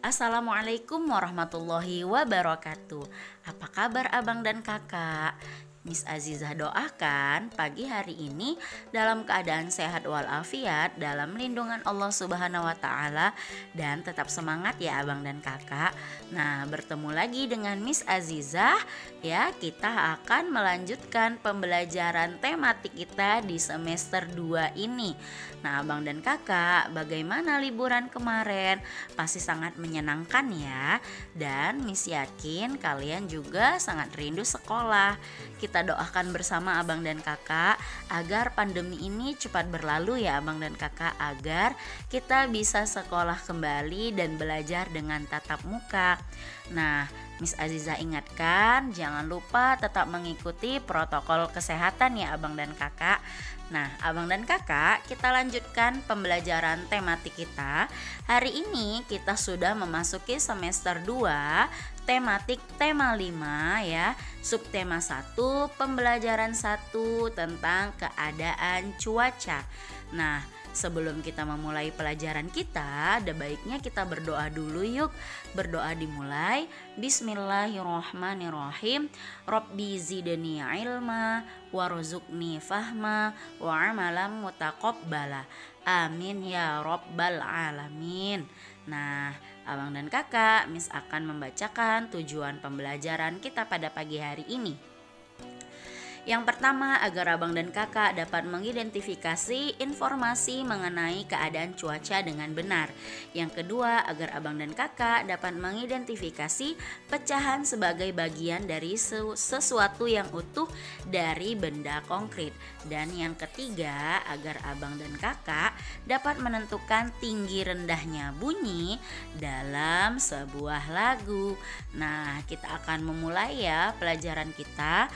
Assalamualaikum warahmatullahi wabarakatuh. Apa kabar abang dan kakak? Miss Azizah doakan pagi hari ini dalam keadaan sehat walafiat dalam lindungan Allah Subhanahu wa taala dan tetap semangat ya abang dan kakak. Nah, bertemu lagi dengan Miss Azizah ya. Kita akan melanjutkan pembelajaran tematik kita di semester 2 ini. Nah, abang dan kakak, bagaimana liburan kemarin? Pasti sangat menyenangkan ya. Dan Miss yakin kalian juga sangat rindu sekolah. Kita doakan bersama abang dan kakak agar pandemi ini cepat berlalu ya abang dan kakak, agar kita bisa sekolah kembali dan belajar dengan tatap muka. Nah, Miss Azizah ingatkan jangan lupa tetap mengikuti protokol kesehatan ya abang dan kakak. Nah, abang dan kakak, kita lanjutkan pembelajaran tematik kita. Hari ini kita sudah memasuki semester 2, tematik tema 5 ya. Subtema 1, pembelajaran 1 tentang keadaan cuaca. Nah, sebelum kita memulai pelajaran kita, ada baiknya kita berdoa dulu yuk. Berdoa dimulai. Bismillahirrahmanirrahim. Rabbi zidni ilma warzuqni fahma wa amalan mutaqabbala. Amin ya rabbal alamin. Nah, abang dan kakak, Miss akan membacakan tujuan pembelajaran kita pada pagi hari ini. Yang pertama, agar abang dan kakak dapat mengidentifikasi informasi mengenai keadaan cuaca dengan benar. Yang kedua, agar abang dan kakak dapat mengidentifikasi pecahan sebagai bagian dari sesuatu yang utuh dari benda konkret. Dan yang ketiga, agar abang dan kakak dapat menentukan tinggi rendahnya bunyi dalam sebuah lagu. Nah, kita akan memulai ya pelajaran kita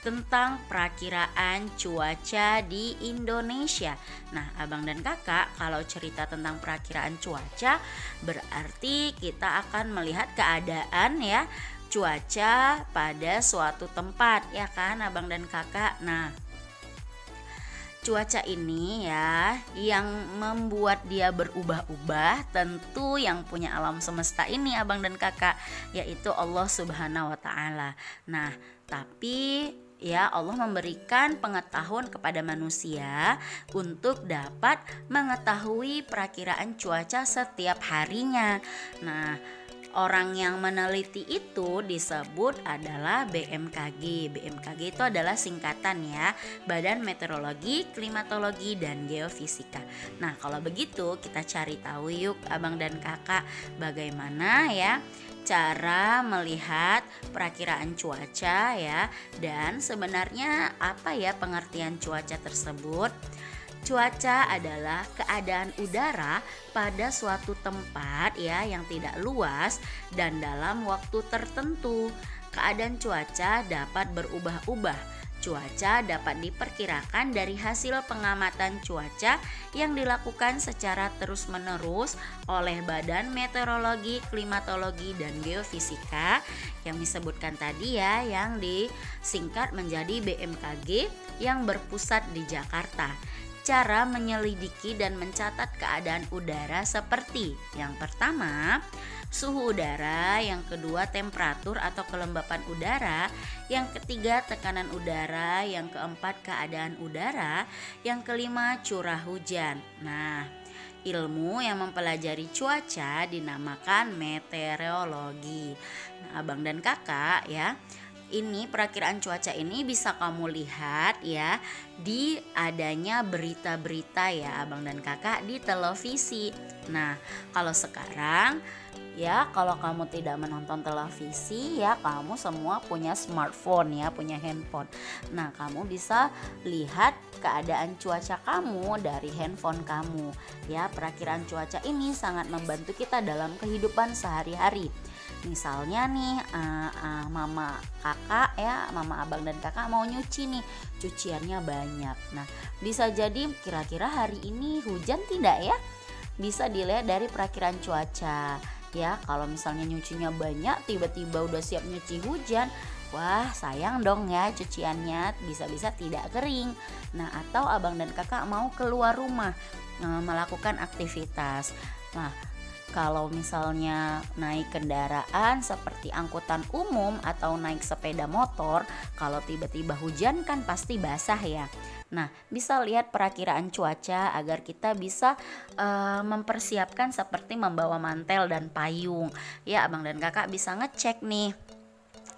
tentang perakiraan cuaca di Indonesia. Nah, abang dan kakak, kalau cerita tentang perakiraan cuaca berarti kita akan melihat keadaan ya cuaca pada suatu tempat ya kan abang dan kakak. Nah, cuaca ini ya yang membuat dia berubah-ubah tentu yang punya alam semesta ini abang dan kakak, yaitu Allah Subhanahu wa taala. Nah, tapi ya Allah memberikan pengetahuan kepada manusia untuk dapat mengetahui perakiraan cuaca setiap harinya. Nah, orang yang meneliti itu disebut adalah BMKG. BMKG itu adalah singkatan ya, Badan Meteorologi, Klimatologi, dan Geofisika. Nah, kalau begitu kita cari tahu yuk abang dan kakak bagaimana ya cara melihat perakiraan cuaca ya, dan sebenarnya apa ya pengertian cuaca tersebut. Cuaca adalah keadaan udara pada suatu tempat ya yang tidak luas dan dalam waktu tertentu. Keadaan cuaca dapat berubah-ubah. Cuaca dapat diperkirakan dari hasil pengamatan cuaca yang dilakukan secara terus-menerus oleh Badan Meteorologi, Klimatologi, dan Geofisika yang disebutkan tadi ya, yang disingkat menjadi BMKG yang berpusat di Jakarta. Cara menyelidiki dan mencatat keadaan udara seperti yang pertama, suhu udara, yang kedua temperatur atau kelembapan udara, yang ketiga tekanan udara, yang keempat keadaan udara, yang kelima curah hujan. Nah, ilmu yang mempelajari cuaca dinamakan meteorologi. Nah, abang dan kakak ya, ini perakiraan cuaca ini bisa kamu lihat ya di adanya berita-berita ya abang dan kakak di televisi. Nah, kalau sekarang ya kalau kamu tidak menonton televisi ya kamu semua punya smartphone ya, punya handphone. Nah, kamu bisa lihat keadaan cuaca kamu dari handphone kamu ya. Perakiraan cuaca ini sangat membantu kita dalam kehidupan sehari-hari. Misalnya nih mama kakak ya, mama abang dan kakak mau nyuci nih, cuciannya banyak. Nah, bisa jadi kira-kira hari ini hujan tidak ya? Bisa dilihat dari perakiraan cuaca ya. Kalau misalnya nyucinya banyak, tiba-tiba udah siap nyuci hujan, wah sayang dong ya cuciannya, bisa-bisa tidak kering. Nah, atau abang dan kakak mau keluar rumah melakukan aktivitas. Nah, Kalau misalnya naik kendaraan seperti angkutan umum atau naik sepeda motor, kalau tiba-tiba hujan kan pasti basah ya. Nah, bisa lihat perakiraan cuaca agar kita bisa mempersiapkan seperti membawa mantel dan payung. Ya, abang dan kakak bisa ngecek nih.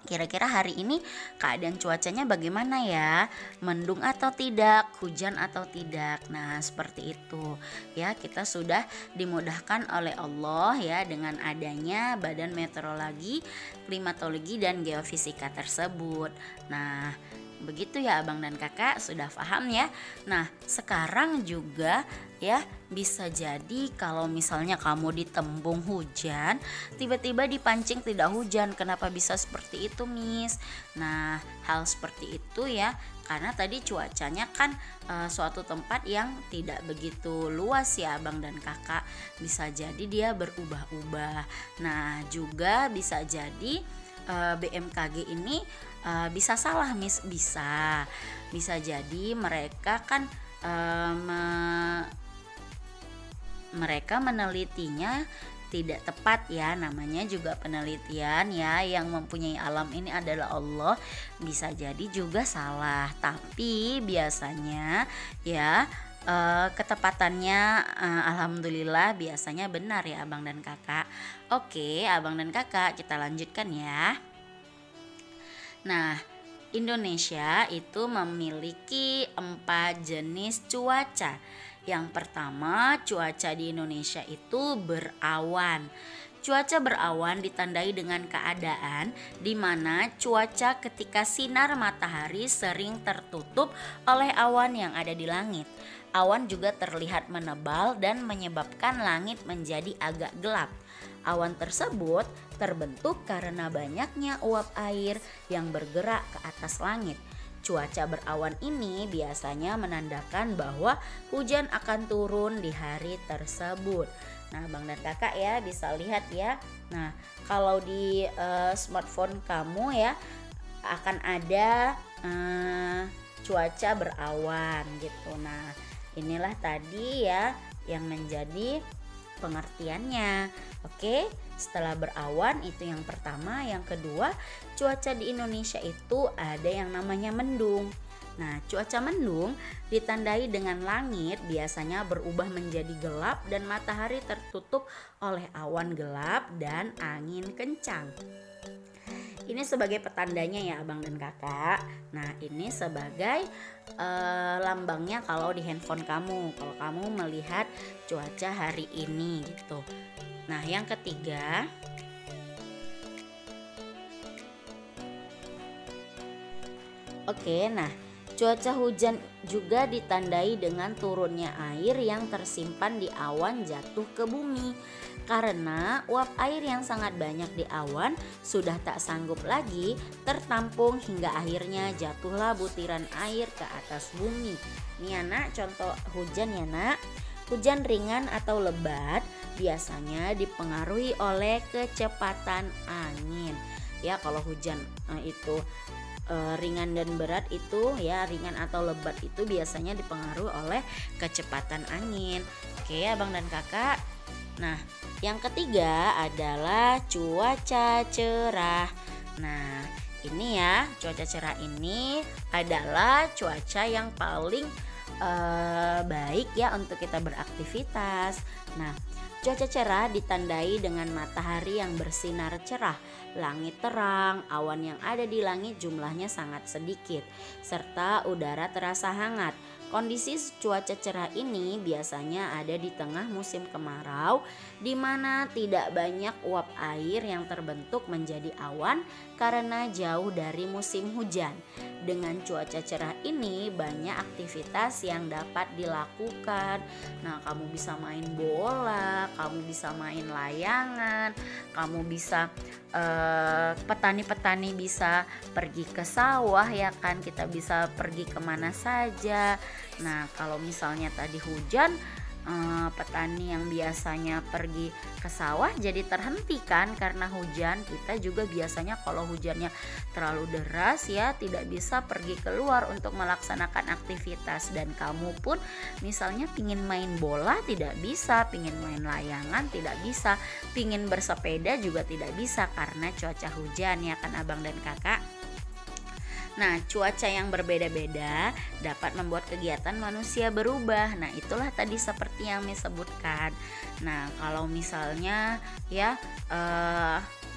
Kira-kira hari ini keadaan cuacanya bagaimana ya? Mendung atau tidak? Hujan atau tidak? Nah, seperti itu. Ya, kita sudah dimudahkan oleh Allah ya dengan adanya Badan Meteorologi, Klimatologi dan Geofisika tersebut. Nah, begitu ya abang dan kakak, sudah paham ya. Nah, sekarang juga ya bisa jadi kalau misalnya kamu ditembung hujan, tiba-tiba dipancing tidak hujan. Kenapa bisa seperti itu, Miss? Nah, hal seperti itu ya karena tadi cuacanya kan suatu tempat yang tidak begitu luas ya abang dan kakak. Bisa jadi dia berubah-ubah. Nah, juga bisa jadi BMKG ini bisa salah, Miss. Bisa jadi mereka kan mereka menelitinya tidak tepat ya. Namanya juga penelitian ya, yang mempunyai alam ini adalah Allah. Bisa jadi juga salah, tapi biasanya ya ketepatannya alhamdulillah biasanya benar ya abang dan kakak. Oke abang dan kakak, kita lanjutkan ya. Nah, Indonesia itu memiliki 4 jenis cuaca. Yang pertama, cuaca di Indonesia itu berawan. Cuaca berawan ditandai dengan keadaan di mana cuaca ketika sinar matahari sering tertutup oleh awan yang ada di langit. Awan juga terlihat menebal dan menyebabkan langit menjadi agak gelap. Awan tersebut terbentuk karena banyaknya uap air yang bergerak ke atas langit. Cuaca berawan ini biasanya menandakan bahwa hujan akan turun di hari tersebut. Nah, abang dan kakak ya bisa lihat ya. Nah, kalau di smartphone kamu ya akan ada cuaca berawan gitu. Nah, inilah tadi ya yang menjadi pengertiannya. Oke, setelah berawan itu yang pertama. Yang kedua, cuaca di Indonesia itu ada yang namanya mendung. Nah, cuaca mendung ditandai dengan langit biasanya berubah menjadi gelap dan matahari tertutup oleh awan gelap dan angin kencang. Ini sebagai petandanya ya abang dan kakak. Nah, ini sebagai lambangnya kalau di handphone kamu, kalau kamu melihat cuaca hari ini gitu. Nah, yang ketiga, nah cuaca hujan juga ditandai dengan turunnya air yang tersimpan di awan jatuh ke bumi. Karena uap air yang sangat banyak di awan sudah tak sanggup lagi tertampung hingga akhirnya jatuhlah butiran air ke atas bumi. Ini anak contoh hujan ya nak. Hujan ringan atau lebat biasanya dipengaruhi oleh kecepatan angin. Ya, kalau hujan itu ringan dan berat itu ya, ringan atau lebat itu biasanya dipengaruhi oleh kecepatan angin. Oke abang dan kakak. Nah, yang ketiga adalah cuaca cerah. Nah, ini ya, cuaca cerah ini adalah cuaca yang paling baik ya untuk kita beraktivitas. Nah, cuaca cerah ditandai dengan matahari yang bersinar cerah, langit terang, awan yang ada di langit jumlahnya sangat sedikit, serta udara terasa hangat. Kondisi cuaca cerah ini biasanya ada di tengah musim kemarau, di mana tidak banyak uap air yang terbentuk menjadi awan karena jauh dari musim hujan. Dengan cuaca cerah ini banyak aktivitas yang dapat dilakukan. Nah, kamu bisa main bola, kamu bisa main layangan, kamu bisa petani-petani bisa pergi ke sawah ya kan, kita bisa pergi kemana saja. Nah, kalau misalnya tadi hujan petani yang biasanya pergi ke sawah jadi terhentikan karena hujan. Kita juga biasanya kalau hujannya terlalu deras ya tidak bisa pergi keluar untuk melaksanakan aktivitas. Dan kamu pun misalnya pingin main bola tidak bisa, pingin main layangan tidak bisa, pingin bersepeda juga tidak bisa karena cuaca hujan ya kan abang dan kakak. Nah, cuaca yang berbeda-beda dapat membuat kegiatan manusia berubah. Nah, itulah tadi seperti yang Miss sebutkan. Nah, kalau misalnya ya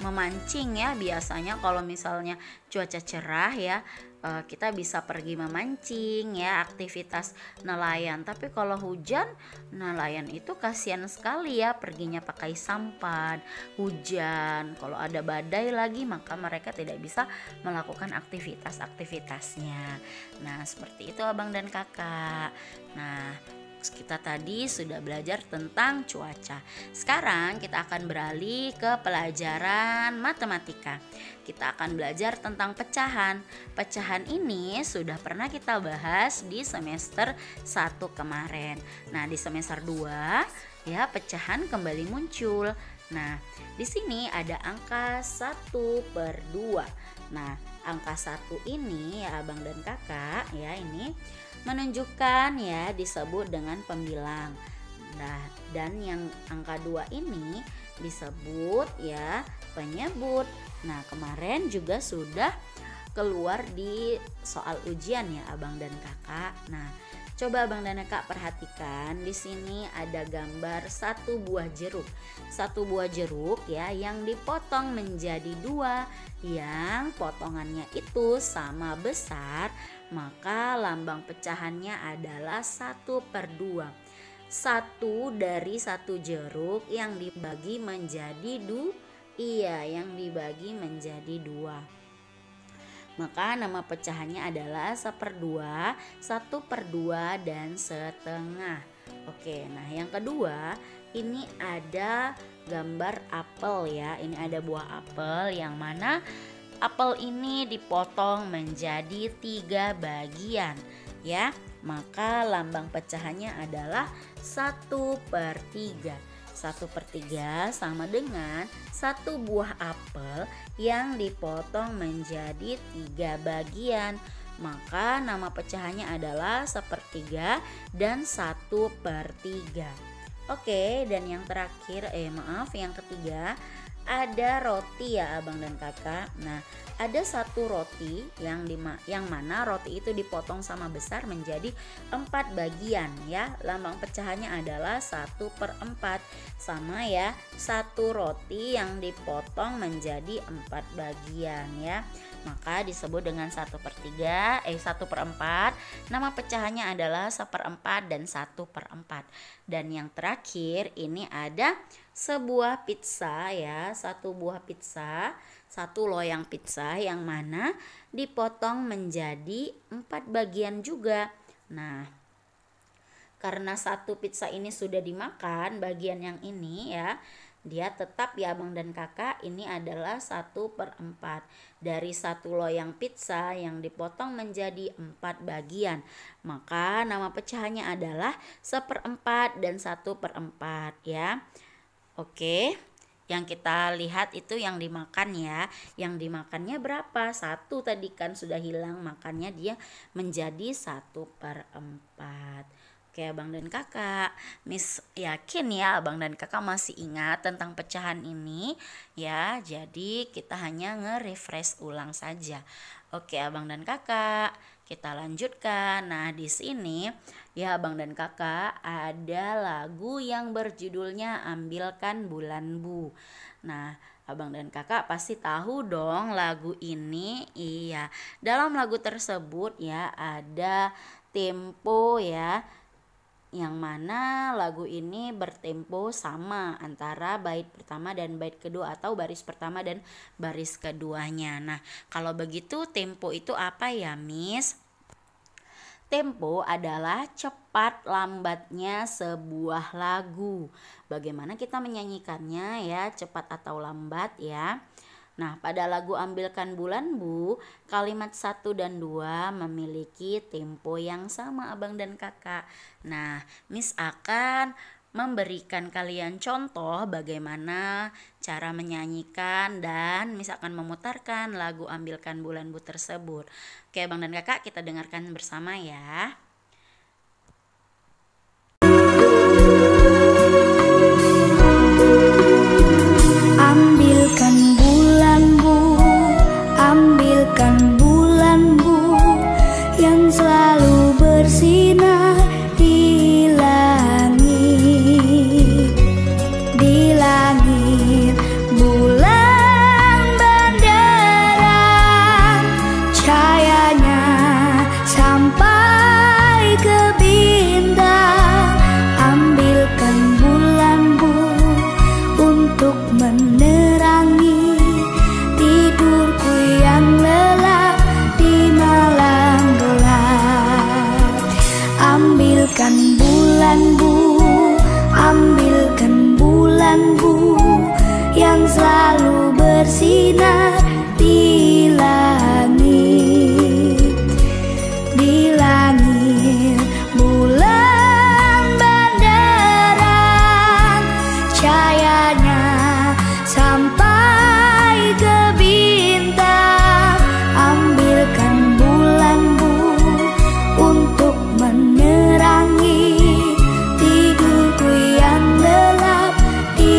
memancing ya, biasanya kalau misalnya cuaca cerah ya kita bisa pergi memancing ya, aktivitas nelayan. Tapi kalau hujan, nelayan itu kasihan sekali ya, perginya pakai sampan, hujan. Kalau ada badai lagi maka mereka tidak bisa melakukan aktivitasnya. Nah, seperti itu abang dan kakak. Nah, kita tadi sudah belajar tentang cuaca. Sekarang kita akan beralih ke pelajaran matematika. Kita akan belajar tentang pecahan. Pecahan ini sudah pernah kita bahas di semester 1 kemarin. Nah, di semester 2 ya pecahan kembali muncul. Nah, di sini ada angka 1/2. Nah, angka 1 ini ya abang dan kakak ya, ini menunjukkan ya disebut dengan pembilang. Nah, dan yang angka 2 ini disebut ya penyebut. Nah, kemarin juga sudah keluar di soal ujian ya abang dan kakak. Nah, coba abang dan kakak perhatikan, di sini ada gambar satu buah jeruk. Satu buah jeruk ya yang dipotong menjadi 2, yang potongannya itu sama besar, maka lambang pecahannya adalah 1/2. 1 dari 1 jeruk yang dibagi menjadi yang dibagi menjadi 2. Maka nama pecahannya adalah 1/2, 1/2 dan setengah. Oke, nah yang kedua ini ada gambar apel ya. Ini ada buah apel yang mana apel ini dipotong menjadi 3 bagian ya. Maka lambang pecahannya adalah 1/3. 1/3 sama dengan 1 buah apel yang dipotong menjadi 3 bagian. Maka nama pecahannya adalah 1/3 dan 1/3. Oke, dan yang terakhir yang ketiga ada roti ya abang dan kakak. Nah, ada 1 roti yang mana roti itu dipotong sama besar menjadi 4 bagian ya. Lambang pecahannya adalah 1/4, sama ya 1 roti yang dipotong menjadi 4 bagian ya. Maka disebut dengan 1/4. Nama pecahannya adalah 1/4 dan 1/4. Dan yang terakhir ini ada sebuah pizza ya, 1 buah pizza, 1 loyang pizza yang mana dipotong menjadi 4 bagian juga. Nah, karena 1 pizza ini sudah dimakan, bagian yang ini ya, dia tetap ya abang dan kakak, ini adalah 1/4 dari 1 loyang pizza yang dipotong menjadi 4 bagian. Maka nama pecahannya adalah 1/4 dan 1/4 ya. Oke, yang kita lihat itu yang dimakan ya. Yang dimakannya berapa? 1 tadi kan sudah hilang, makanya dia menjadi 1/4. Oke abang dan kakak, Miss yakin ya abang dan kakak masih ingat tentang pecahan ini ya. Jadi kita hanya nge-refresh ulang saja. Oke abang dan kakak, kita lanjutkan. Nah, di sini ya abang dan kakak ada lagu yang berjudulnya Ambilkan Bulan Bu. Nah, abang dan kakak pasti tahu dong lagu ini. Iya, dalam lagu tersebut ya ada tempo ya, yang mana lagu ini bertempo sama antara bait pertama dan bait kedua, atau baris pertama dan baris keduanya. Nah, kalau begitu tempo itu apa ya, Miss? Tempo adalah cepat lambatnya sebuah lagu. Bagaimana kita menyanyikannya ya, cepat atau lambat ya? Nah, pada lagu Ambilkan Bulan Bu, kalimat 1 dan 2 memiliki tempo yang sama abang dan kakak. Nah, Miss akan memberikan kalian contoh bagaimana cara menyanyikan dan Miss akan memutarkan lagu Ambilkan Bulan Bu tersebut. Oke abang dan kakak, kita dengarkan bersama ya. Ambilkan bulan Bu yang selalu bersinar di langit. Di langit bulan benderang, cahayanya sampai ke bintang. Ambilkan bulan Bu untuk menerangi tidurku yang lelap di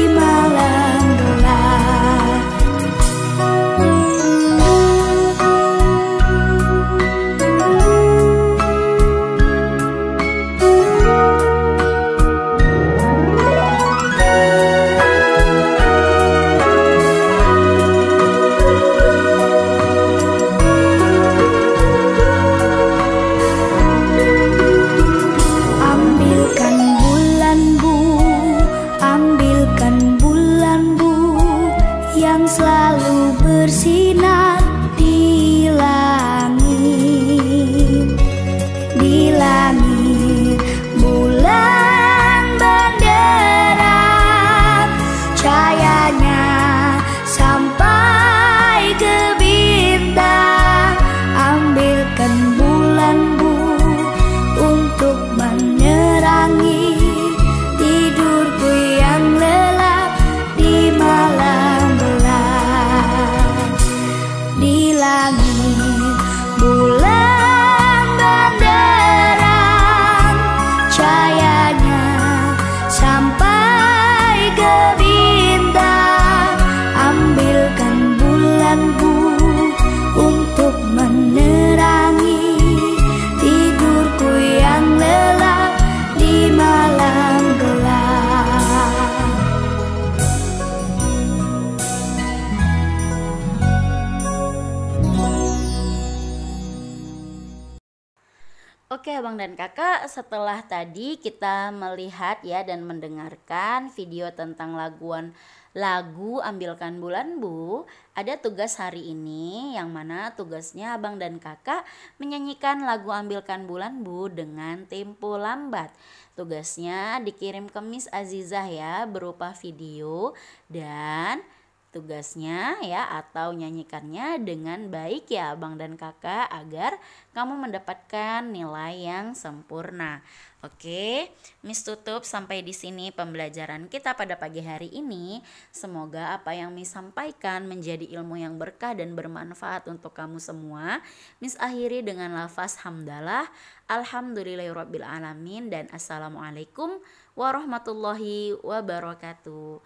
malam gelap. Selalu bersinar di langit. Di langit bulan benderang, cahayanya sampai ke bintang. Ambilkan bulan Bu untuk menerangi tidurku yang lelap di malam. Di langit bulan benderang, cahayanya sampai ke bintang. Ambilkan bulan Bu untuk menerangi tidurku yang lelap di malam gelap. Oke abang dan kakak, setelah tadi kita melihat ya dan mendengarkan video tentang lagu Ambilkan Bulan Bu, ada tugas hari ini yang mana tugasnya abang dan kakak menyanyikan lagu Ambilkan Bulan Bu dengan tempo lambat. Tugasnya dikirim ke Miss Azizah ya berupa video, dan tugasnya ya atau nyanyikannya dengan baik ya abang dan kakak agar kamu mendapatkan nilai yang sempurna. Oke, Miss tutup sampai di sini pembelajaran kita pada pagi hari ini. Semoga apa yang Miss sampaikan menjadi ilmu yang berkah dan bermanfaat untuk kamu semua. Miss akhiri dengan lafaz hamdalah, alhamdulillahirabbil alamin, dan assalamualaikum warahmatullahi wabarakatuh.